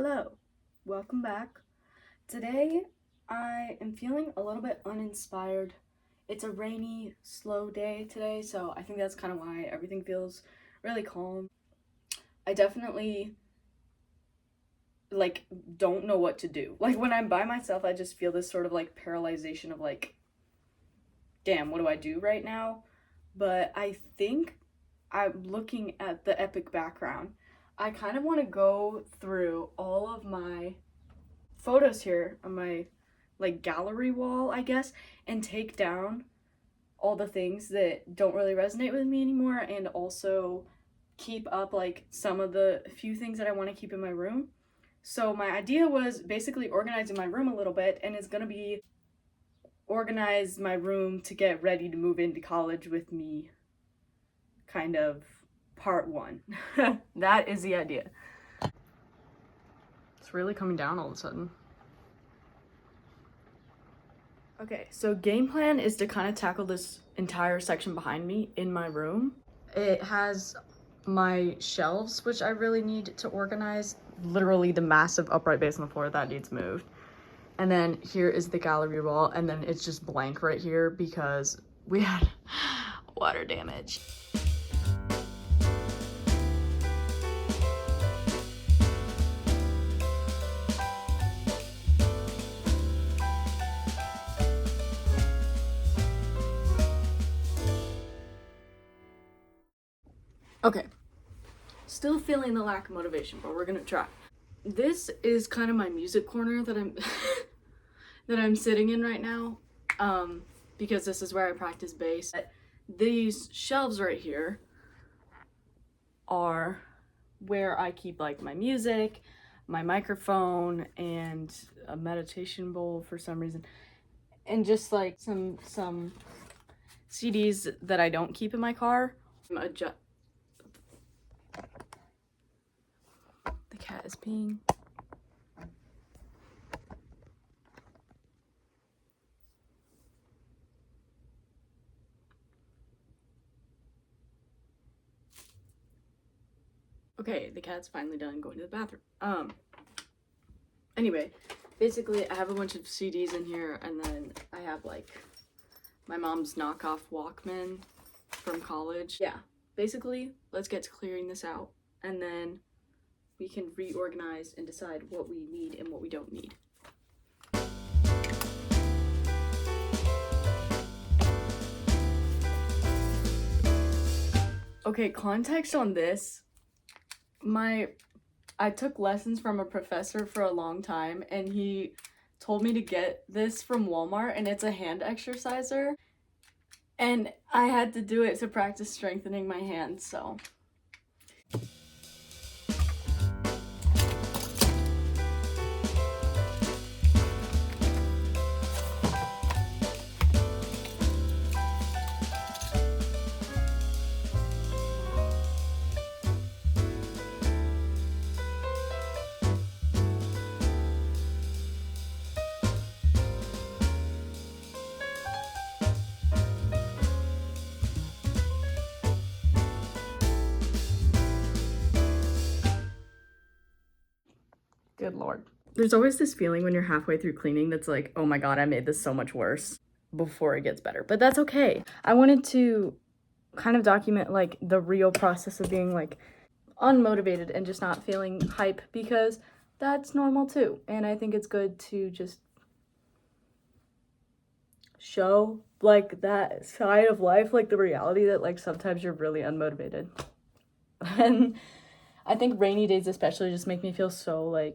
Hello, welcome back. Today I am feeling a little bit uninspired. It's a rainy, slow day today, so I think that's kind of why everything feels really calm. I definitely don't know what to do. Like when I'm by myself, I just feel this sort of paralyzation of damn, what do I do right now? But I think I'm looking at the epic background. I kind of want to go through all of my photos here on my gallery wall, I guess, and take down all the things that don't really resonate with me anymore, and also keep up some of the few things that I want to keep in my room. So my idea was basically organizing my room a little bit, and it's gonna be organize my room to get ready to move into college with me, kind of part one. That is the idea. It's really coming down all of a sudden. Okay, so game plan is to kind of tackle this entire section behind me in my room. It has my shelves, which I really need to organize. Literally the massive upright base on the floor that needs moved. And then here is the gallery wall, and then it's just blank right here because we had water damage. Okay, still feeling the lack of motivation, but we're gonna try. This is kind of my music corner that I'm that I'm sitting in right now, because this is where I practice bass. These shelves right here are where I keep my music, my microphone, and a meditation bowl for some reason, and just some CDs that I don't keep in my car. The cat is peeing. Okay, the cat's finally done going to the bathroom. Anyway, basically I have a bunch of CDs in here, and then I have my mom's knockoff Walkman from college. Yeah, basically let's get to clearing this out, and then we can reorganize and decide what we need and what we don't need. Okay, context on this. I took lessons from a professor for a long time, and he told me to get this from Walmart, and it's a hand exerciser. And I had to do it to practice strengthening my hands, so. Good Lord. There's always this feeling when you're halfway through cleaning that's like, oh my God, I made this so much worse before it gets better. But that's okay. I wanted to kind of document the real process of being unmotivated and just not feeling hype, because that's normal too. And I think it's good to just show that side of life, the reality that sometimes you're really unmotivated. And I think rainy days especially just make me feel so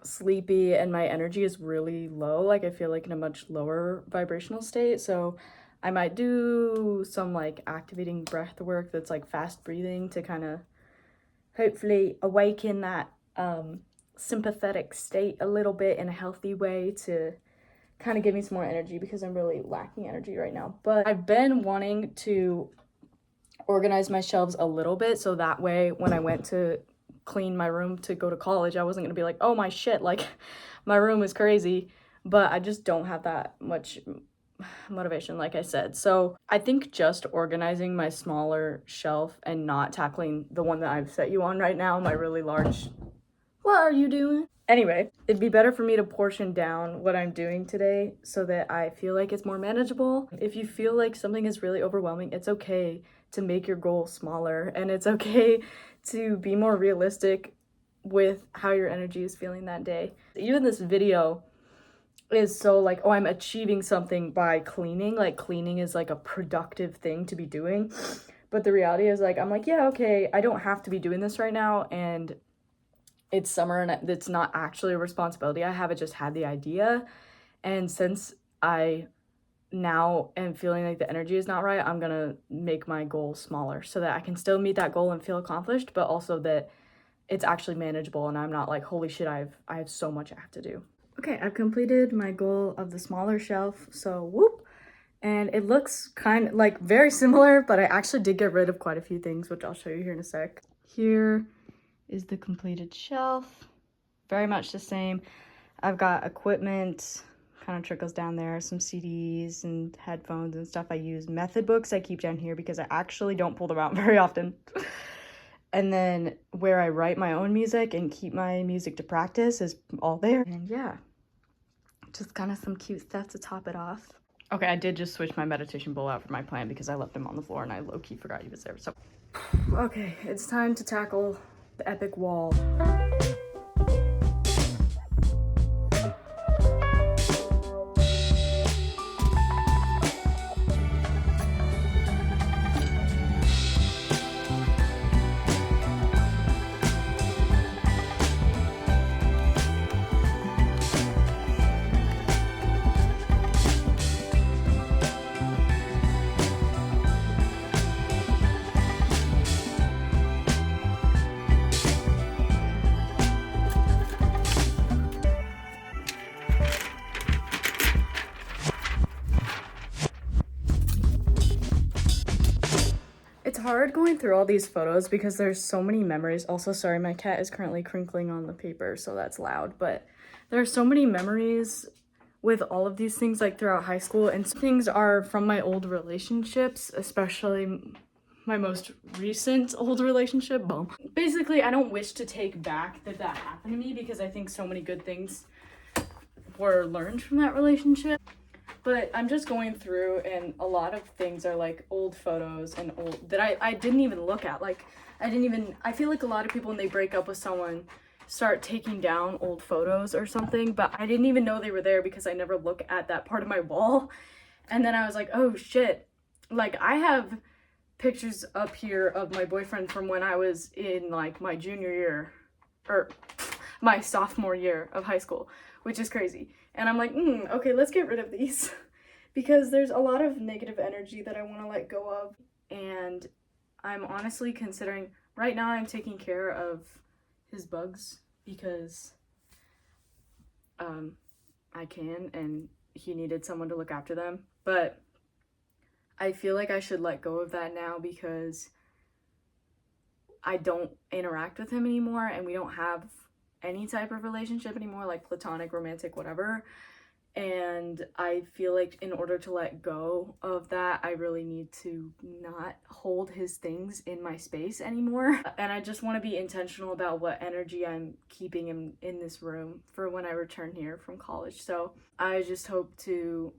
sleepy, and my energy is really low. I feel in a much lower vibrational state. So I might do some activating breath work that's fast breathing to kind of hopefully awaken that sympathetic state a little bit in a healthy way to kind of give me some more energy, because I'm really lacking energy right now. But I've been wanting to organize my shelves a little bit, so that way when I went to clean my room to go to college, I wasn't gonna be oh my shit, my room is crazy. But I just don't have that much motivation, like I said. So I think just organizing my smaller shelf and not tackling the one that I've set you on right now, my really large What are you doing? Anyway, it'd be better for me to portion down what I'm doing today so that I feel like it's more manageable. If you feel like something is really overwhelming, it's okay to make your goal smaller, and it's okay to be more realistic with how your energy is feeling that day. Even this video is so like, oh, I'm achieving something by cleaning. Like, cleaning is like a productive thing to be doing. But the reality is, like, I'm like, yeah, okay, I don't have to be doing this right now, and it's summer and it's not actually a responsibility I have. I just had the idea. And since I now am feeling like the energy is not right, I'm gonna make my goal smaller so that I can still meet that goal and feel accomplished, but also that it's actually manageable and I'm not like, holy shit, I have so much I have to do. Okay, I've completed my goal of the smaller shelf, so whoop. And it looks kind of like very similar, but I actually did get rid of quite a few things, which I'll show you here in a sec. Here is the completed shelf. Very much the same. I've got equipment, kind of trickles down there, some CDs and headphones and stuff I use. Method books I keep down here because I actually don't pull them out very often. And then where I write my own music and keep my music to practice is all there. And yeah, just kind of some cute stuff to top it off. Okay, I did just switch my meditation bowl out for my plant because I left him on the floor and I low-key forgot he was there, so. Okay, it's time to tackle the epic wall. It's hard going through all these photos because there's so many memories. Also, sorry, my cat is currently crinkling on the paper, so that's loud. But there are so many memories with all of these things, like throughout high school. And some things are from my old relationships, especially my most recent old relationship. Boom. Basically, I don't wish to take back that happened to me because I think so many good things were learned from that relationship. But I'm just going through, and a lot of things are like old photos and old that I didn't even look at. Like, I feel like a lot of people when they break up with someone start taking down old photos or something, but I didn't even know they were there because I never look at that part of my wall. And then I was like, oh shit. Like, I have pictures up here of my boyfriend from when I was in like my junior year, or my sophomore year of high school, which is crazy. And I'm like, okay, let's get rid of these because there's a lot of negative energy that I want to let go of. And I'm honestly considering, right now I'm taking care of his bugs because I can, and he needed someone to look after them. But I feel like I should let go of that now because I don't interact with him anymore and we don't have any type of relationship anymore, like platonic, romantic, whatever. And I feel like in order to let go of that, I really need to not hold his things in my space anymore. And I just want to be intentional about what energy I'm keeping in this room for when I return here from college. So I just hope to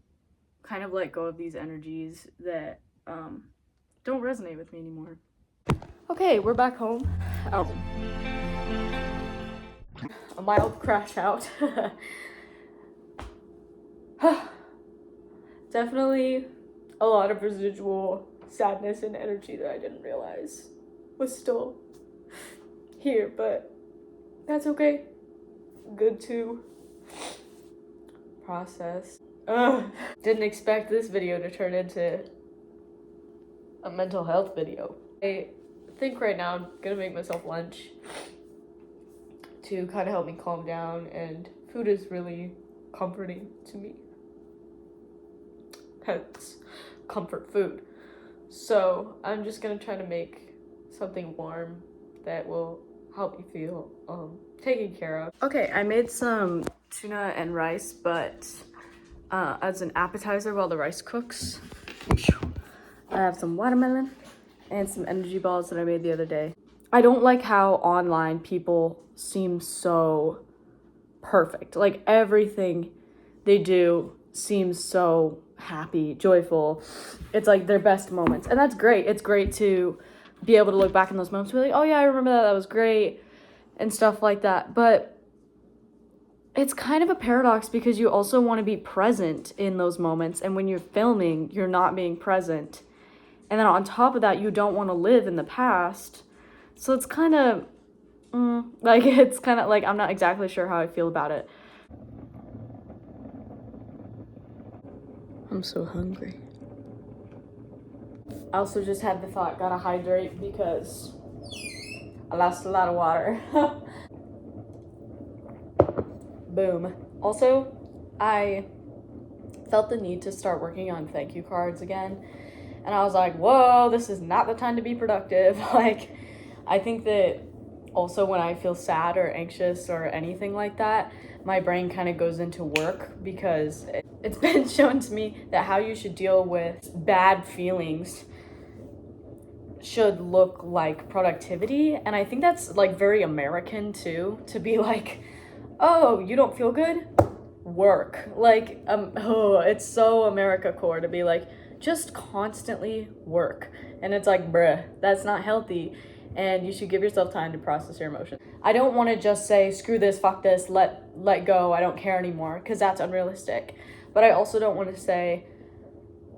kind of let go of these energies that don't resonate with me anymore. Okay, we're back home. Oh. A mild crash out. Definitely a lot of residual sadness and energy that I didn't realize was still here, but that's okay. Good to process. Didn't expect this video to turn into a mental health video. I think right now I'm gonna make myself lunch to kind of help me calm down, and food is really comforting to me. Hence, comfort food. So I'm just gonna try to make something warm that will help you feel taken care of. Okay, I made some tuna and rice, but as an appetizer while the rice cooks. I have some watermelon and some energy balls that I made the other day. I don't like how online people seem so perfect. Like everything they do seems so happy, joyful. It's like their best moments. And that's great. It's great to be able to look back in those moments and be like, oh yeah, I remember that. That was great and stuff like that. But it's kind of a paradox because you also want to be present in those moments. And when you're filming, you're not being present. And then on top of that, you don't want to live in the past. So it's kind of, like, it's kind of like, I'm not exactly sure how I feel about it. I'm so hungry. I also just had the thought, gotta hydrate because I lost a lot of water. Boom. Also, I felt the need to start working on thank you cards again. And I was like, whoa, this is not the time to be productive. Like, I think that also when I feel sad or anxious or anything like that, my brain kind of goes into work because it's been shown to me that how you should deal with bad feelings should look like productivity. And I think that's like very American too, to be like, oh, you don't feel good? Work. Like, it's so America core to be like, just constantly work. And it's like, bruh, that's not healthy. And you should give yourself time to process your emotions. I don't want to just say, screw this, fuck this, let go, I don't care anymore, because that's unrealistic. But I also don't want to say,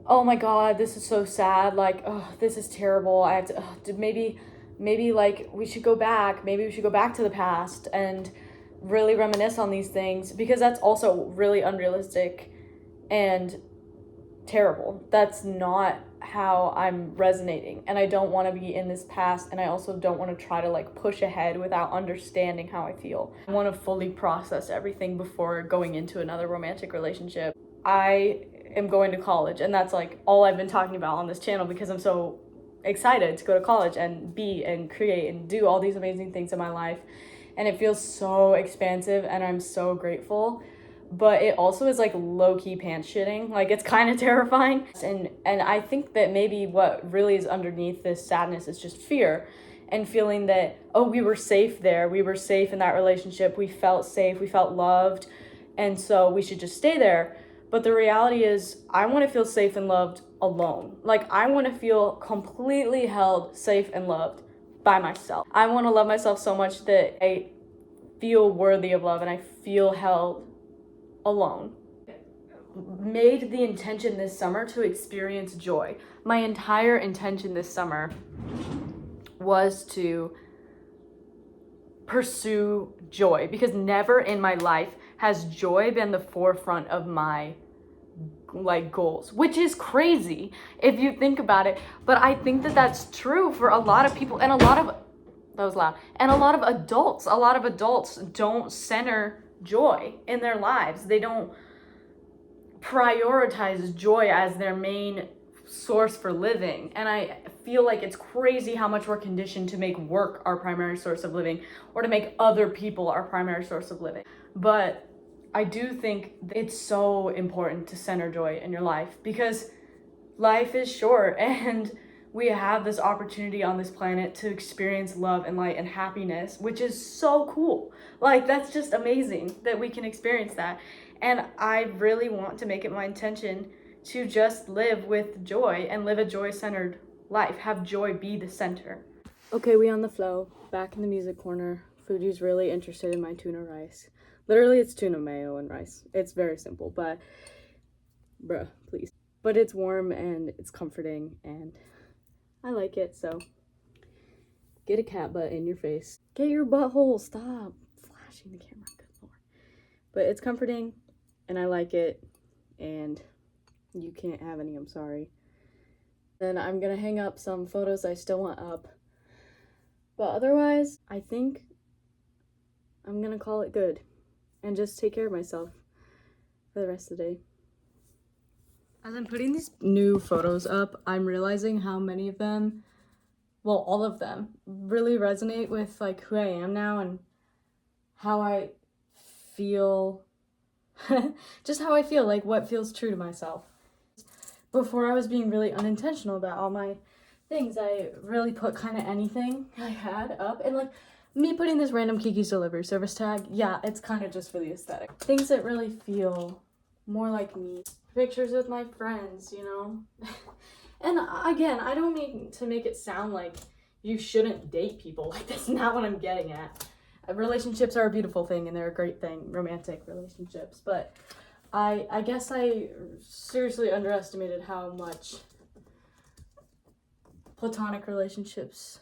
oh my god, this is so sad, like, oh, this is terrible, I have to, maybe like we should go back, maybe we should go back to the past and really reminisce on these things, because that's also really unrealistic and terrible. That's not how I'm resonating, and I don't want to be in this past, and I also don't want to try to like push ahead without understanding how I feel. I want to fully process everything before going into another romantic relationship. I am going to college, and that's like all I've been talking about on this channel because I'm so excited to go to college and be and create and do all these amazing things in my life, and it feels so expansive and I'm so grateful. But it also is like low-key pants shitting. Like, it's kind of terrifying. And I think that maybe what really is underneath this sadness is just fear and feeling that, oh, we were safe there. We were safe in that relationship. We felt safe. We felt loved. And so we should just stay there. But the reality is, I want to feel safe and loved alone. Like, I want to feel completely held, safe, and loved by myself. I want to love myself so much that I feel worthy of love and I feel held alone. Made the intention this summer to experience joy. My entire intention this summer was to pursue joy, because never in my life has joy been the forefront of my like goals, which is crazy if you think about it. But I think that that's true for a lot of people, and a lot of that was loud, and a lot of adults don't center joy in their lives. They don't prioritize joy as their main source for living. And I feel like it's crazy how much we're conditioned to make work our primary source of living, or to make other people our primary source of living. But I do think it's so important to center joy in your life, because life is short and we have this opportunity on this planet to experience love and light and happiness, which is so cool. Like, that's just amazing that we can experience that. And I really want to make it my intention to just live with joy and live a joy-centered life. Have joy be the center. Okay, we on the flow. Back in the music corner. Fuji's really interested in my tuna rice. Literally, it's tuna mayo and rice. It's very simple, but bruh, please. But it's warm and it's comforting and I like it, so get a cat butt in your face. Get your butthole, stop flashing the camera, good lord. But it's comforting and I like it, and you can't have any, I'm sorry. Then I'm gonna hang up some photos I still want up. But otherwise, I think I'm gonna call it good and just take care of myself for the rest of the day. As I'm putting these new photos up, I'm realizing how many of them, well, all of them, really resonate with like who I am now and how I feel, just how I feel, like what feels true to myself. Before I was being really unintentional about all my things, I really put kind of anything I had up. And like me putting this random Kiki's delivery service tag, yeah, it's kind of just for the aesthetic. Things that really feel more like me. Pictures with my friends, you know? And again, I don't mean to make it sound like you shouldn't date people. Like, that's not what I'm getting at. Relationships are a beautiful thing and they're a great thing, romantic relationships. But I guess I seriously underestimated how much platonic relationships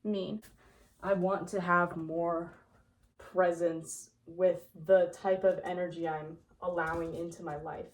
mean. I want to have more presence with the type of energy I'm allowing into my life.